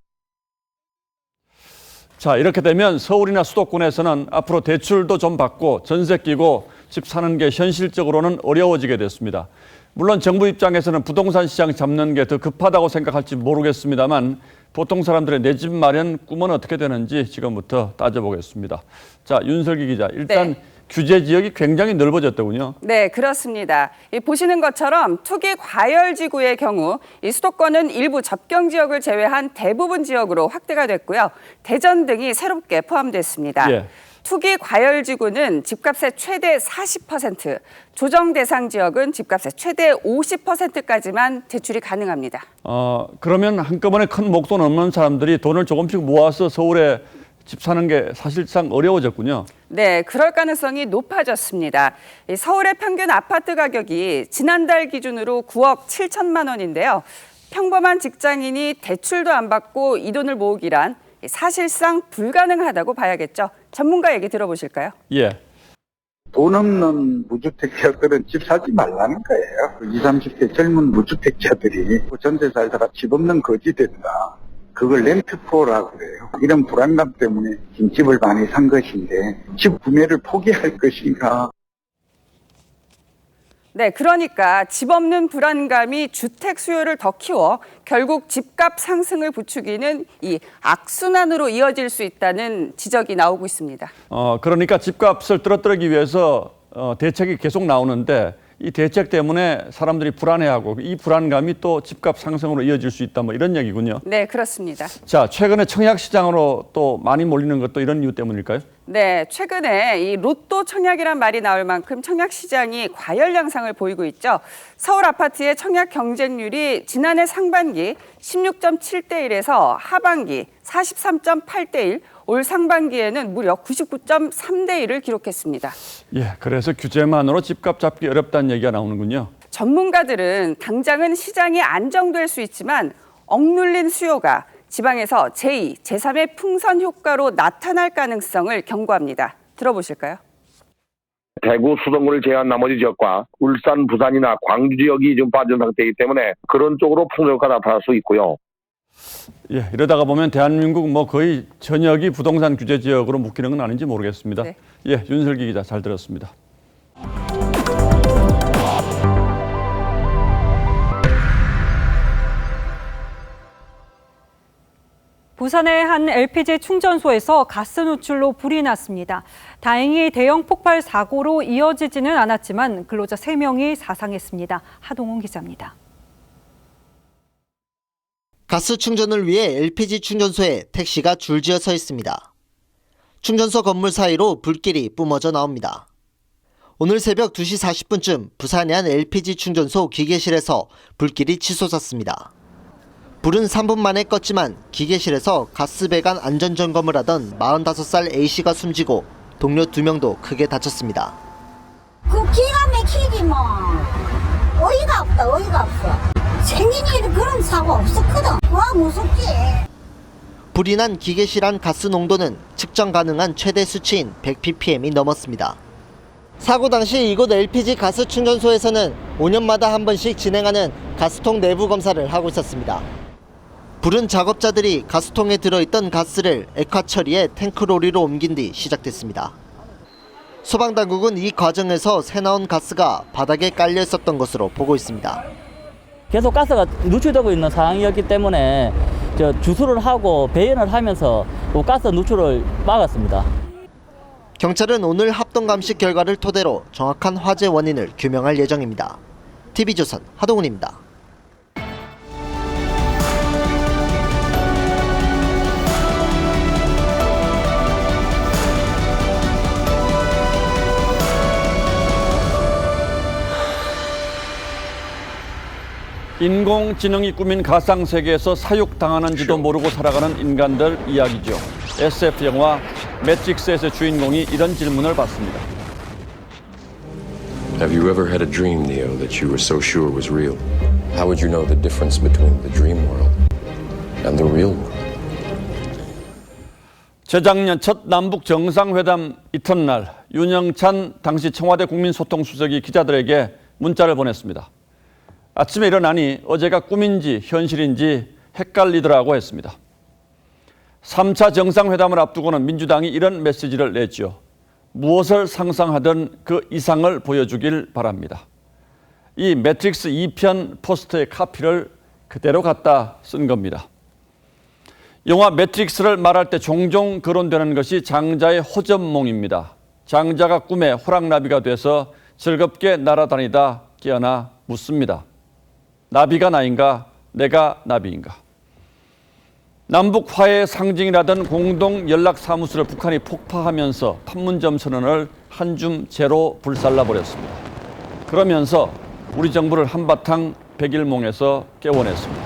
자, 이렇게 되면 서울이나 수도권에서는 앞으로 대출도 좀 받고 전세 끼고 집 사는 게 현실적으로는 어려워지게 됐습니다. 물론 정부 입장에서는 부동산 시장 잡는 게 더 급하다고 생각할지 모르겠습니다만 보통 사람들의 내 집 마련 꿈은 어떻게 되는지 지금부터 따져보겠습니다. 자, 윤설기 기자, 일단 규제 지역이 굉장히 넓어졌더군요. 네, 그렇습니다. 보시는 것처럼 투기 과열지구의 경우 이 수도권은 일부 접경 지역을 제외한 대부분 지역으로 확대가 됐고요. 대전 등이 새롭게 포함됐습니다. 예. 투기 과열지구는 집값의 최대 40%, 조정 대상 지역은 집값의 최대 50%까지만 대출이 가능합니다. 그러면 한꺼번에 큰 목돈 없는 사람들이 돈을 조금씩 모아서 서울에 집 사는 게 사실상 어려워졌군요. 네, 그럴 가능성이 높아졌습니다. 서울의 평균 아파트 가격이 지난달 기준으로 9억 7천만 원인데요. 평범한 직장인이 대출도 안 받고 이 돈을 모으기란 사실상 불가능하다고 봐야겠죠. 전문가 얘기 들어보실까요? 예. 돈 없는 무주택자들은 집 사지 말라는 거예요. 20, 30대 젊은 무주택자들이 전세 살다가 집 없는 거지 된다. 그걸 렌트프로라고 그래요. 이런 불안감 때문에 집을 많이 산 것인데 집 구매를 포기할 것인가. 네, 그러니까 집 없는 불안감이 주택 수요를 더 키워 결국 집값 상승을 부추기는 이 악순환으로 이어질 수 있다는 지적이 나오고 있습니다. 그러니까 집값을 떨어뜨리기 위해서 대책이 계속 나오는데 이 대책 때문에 사람들이 불안해하고 이 불안감이 또 집값 상승으로 이어질 수 있다, 뭐 이런 얘기군요. 네, 그렇습니다. 자, 최근에 청약 시장으로 또 많이 몰리는 것도 이런 이유 때문일까요? 네, 최근에 이 로또 청약이란 말이 나올 만큼 청약 시장이 과열 양상을 보이고 있죠. 서울 아파트의 청약 경쟁률이 지난해 상반기 16.7대 1에서 하반기 43.8대 1, 올 상반기에는 무려 99.3대 1을 기록했습니다. 예, 그래서 규제만으로 집값 잡기 어렵다는 얘기가 나오는군요. 전문가들은 당장은 시장이 안정될 수 있지만 억눌린 수요가 지방에서 제2, 제3의 풍선 효과로 나타날 가능성을 경고합니다. 들어보실까요? 대구, 수성구를 제외한 나머지 지역과 울산, 부산이나 광주 지역이 좀 빠진 상태이기 때문에 그런 쪽으로 풍선 효과가 나타날 수 있고요. 예, 이러다가 보면 대한민국 뭐 거의 전역이 부동산 규제 지역으로 묶이는 건 아닌지 모르겠습니다. 네. 예, 윤설기 기자 잘 들었습니다. 부산의 한 LPG 충전소에서 가스 누출로 불이 났습니다. 다행히 대형 폭발 사고로 이어지지는 않았지만 근로자 3명이 사상했습니다. 하동훈 기자입니다. 가스 충전을 위해 LPG 충전소에 택시가 줄지어 서 있습니다. 충전소 건물 사이로 불길이 뿜어져 나옵니다. 오늘 새벽 2시 40분쯤 부산의 한 LPG 충전소 기계실에서 불길이 치솟았습니다. 불은 3분 만에 껐지만 기계실에서 가스 배관 안전 점검을 하던 45살 A씨가 숨지고 동료 2명도 크게 다쳤습니다. 그 기가 막히지 뭐. 어이가 없다, 어이가 없어. 생긴 일은 그런 사고 없었거든. 와, 무섭지. 불이 난 기계실 안 가스 농도는 측정 가능한 최대 수치인 100ppm이 넘었습니다. 사고 당시 이곳 LPG 가스 충전소에서는 5년마다 한 번씩 진행하는 가스통 내부 검사를 하고 있었습니다. 불은 작업자들이 가스통에 들어있던 가스를 액화 처리해 탱크로리로 옮긴 뒤 시작됐습니다. 소방당국은 이 과정에서 새나온 가스가 바닥에 깔려 있었던 것으로 보고 있습니다. 계속 가스가 누출되고 있는 상황이었기 때문에 주수를 하고 배연을 하면서 가스 누출을 막았습니다. 경찰은 오늘 합동감식 결과를 토대로 정확한 화재 원인을 규명할 예정입니다. TV조선 하동훈입니다. 인공지능이 꾸민 가상세계에서 사육당하는지도 모르고 살아가는 인간들 이야기죠. SF 영화 매트릭스에서 주인공이 이런 질문을 받습니다. Have you ever had a dream, Neo, that you were so sure was real? How would you know the difference between the dream world and the real world? 재작년 첫 남북 정상회담 이튿날 윤영찬 당시 청와대 국민소통수석이 기자들에게 문자를 보냈습니다. 아침에 일어나니 어제가 꿈인지 현실인지 헷갈리더라고 했습니다. 3차 정상회담을 앞두고는 민주당이 이런 메시지를 냈죠. 무엇을 상상하든 그 이상을 보여주길 바랍니다. 이 매트릭스 2편 포스터의 카피를 그대로 갖다 쓴 겁니다. 영화 매트릭스를 말할 때 종종 거론되는 것이 장자의 호접몽입니다. 장자가 꿈에 호랑나비가 돼서 즐겁게 날아다니다 깨어나 묻습니다. 나비가 나인가? 내가 나비인가? 남북 화해의 상징이라던 공동 연락사무소를 북한이 폭파하면서 판문점 선언을 한 줌 재로 불살라버렸습니다. 그러면서 우리 정부를 한바탕 백일몽에서 깨워냈습니다.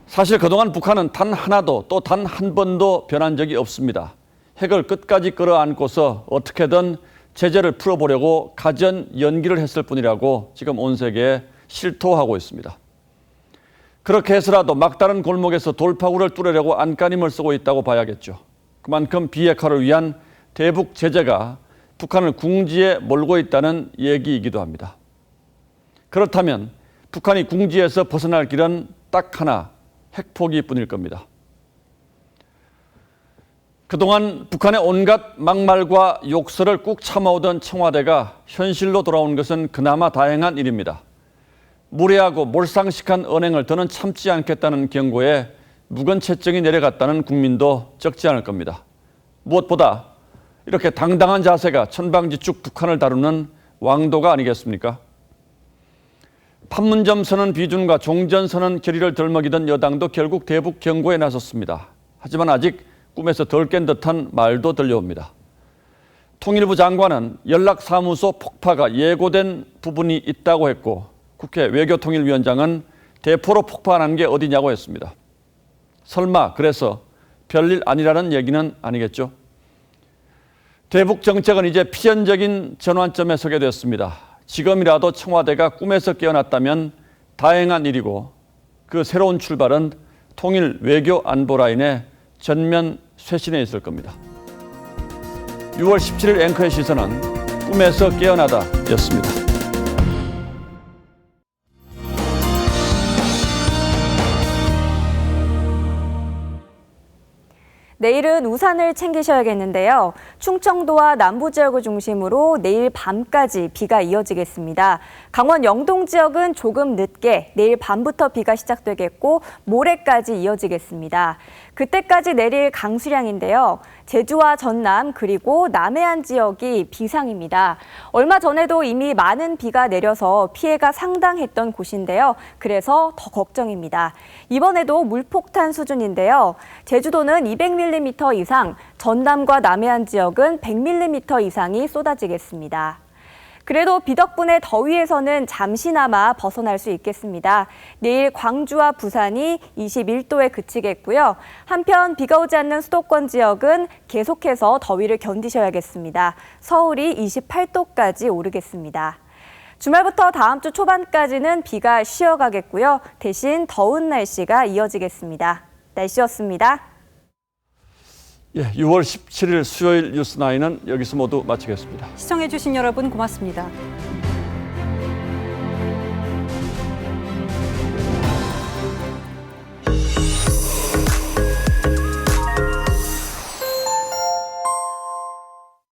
사실 그동안 북한은 단 하나도 또 단 한 번도 변한 적이 없습니다. 핵을 끝까지 끌어안고서 어떻게든 제재를 풀어보려고 가전 연기를 했을 뿐이라고 지금 온 세계에 실토하고 있습니다. 그렇게 해서라도 막다른 골목에서 돌파구를 뚫으려고 안간힘을 쓰고 있다고 봐야겠죠. 그만큼 비핵화를 위한 대북 제재가 북한을 궁지에 몰고 있다는 얘기이기도 합니다. 그렇다면 북한이 궁지에서 벗어날 길은 딱 하나, 핵포기뿐일 겁니다. 그동안 북한의 온갖 막말과 욕설을 꾹 참아오던 청와대가 현실로 돌아온 것은 그나마 다행한 일입니다. 무례하고 몰상식한 언행을 더는 참지 않겠다는 경고에 묵은 채증이 내려갔다는 국민도 적지 않을 겁니다. 무엇보다 이렇게 당당한 자세가 천방지축 북한을 다루는 왕도가 아니겠습니까? 판문점 선언 비준과 종전 선언 결의를 덜먹이던 여당도 결국 대북 경고에 나섰습니다. 하지만 아직 꿈에서 덜 깬 듯한 말도 들려옵니다. 통일부 장관은 연락사무소 폭파가 예고된 부분이 있다고 했고 국회 외교통일위원장은 대포로 폭파한 게 어디냐고 했습니다. 설마 그래서 별일 아니라는 얘기는 아니겠죠? 대북 정책은 이제 필연적인 전환점에 서게 됐습니다. 지금이라도 청와대가 꿈에서 깨어났다면 다행한 일이고 그 새로운 출발은 통일 외교 안보 라인의 전면 쇄신에 있을 겁니다. 6월 17일 앵커의 시선은 꿈에서 깨어나다 였습니다. 내일은 우산을 챙기셔야겠는데요. 충청도와 남부 지역을 중심으로 내일 밤까지 비가 이어지겠습니다. 강원 영동 지역은 조금 늦게 내일 밤부터 비가 시작되겠고 모레까지 이어지겠습니다. 그때까지 내릴 강수량인데요. 제주와 전남 그리고 남해안 지역이 비상입니다. 얼마 전에도 이미 많은 비가 내려서 피해가 상당했던 곳인데요. 그래서 더 걱정입니다. 이번에도 물폭탄 수준인데요. 제주도는 200mm 이상, 전남과 남해안 지역은 100mm 이상이 쏟아지겠습니다. 그래도 비 덕분에 더위에서는 잠시나마 벗어날 수 있겠습니다. 내일 광주와 부산이 21도에 그치겠고요. 한편 비가 오지 않는 수도권 지역은 계속해서 더위를 견디셔야겠습니다. 서울이 28도까지 오르겠습니다. 주말부터 다음 주 초반까지는 비가 쉬어가겠고요. 대신 더운 날씨가 이어지겠습니다. 날씨였습니다. 6월 17일 수요일 뉴스9은 여기서 모두 마치겠습니다. 시청해주신 여러분 고맙습니다.